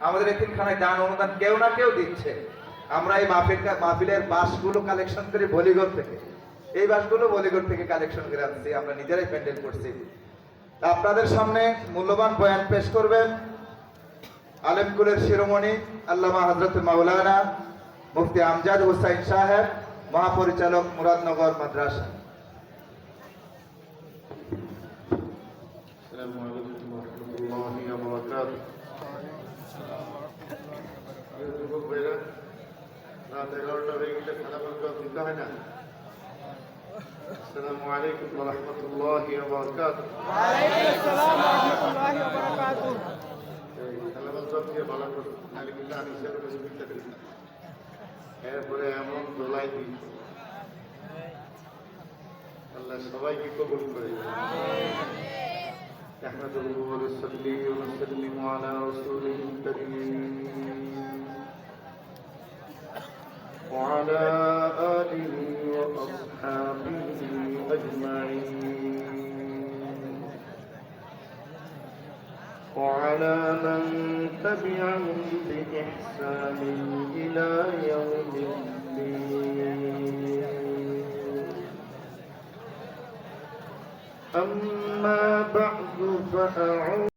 আমাদের এতিমখানায় দান অনুদান কেউ না কেউ দিচ্ছে। আমরা এই মাহফিলের বাসগুলো কালেকশন করি বলিগড় থেকে, এই বাসগুলো বলিগড় থেকে কালেকশন করে আনছি, আমরা নিজেরাই প্যান্ডেল করছি। আপনাদের সামনে মূল্যবান বয়ান পেশ করবেন আলেমকুলের শিরোমণি আল্লামা হযরত মাওলানা মুফতি আমজাদ হুসাইন সাহেব, মহাপরিচালক মুরাদনগর মাদ্রাসা। আসসালামু আলাইকুম ওয়া রাহমাতুল্লাহি ওয়া বারাকাতুহু। যুবক ভাইরা, রাত 11টা হয়ে গেলে সালামের জবাব দিতে হয় না? আসসালামু আলাইকুম ওয়া রাহমাতুল্লাহি ওয়া বারাকাতুহু। ওয়া আলাইকুম আসসালাম ওয়া রাহমাতুল্লাহি ওয়া বারাকাতুহু। সালামের জবাব দিয়ে ভালো করে নালে কিন্তু আমি হিসাবে কিছু দিতে পারি না। এরপরে এমন দোলাই দিই, আল্লাহ সবাইকে কবুল করে। نحمده ونصلي ونسلم على رسوله الكريم وعلى آله وأصحابه أجمعين وعلى من تبعهم بإحسان إلى يوم الدين. أما بعد فأعوذ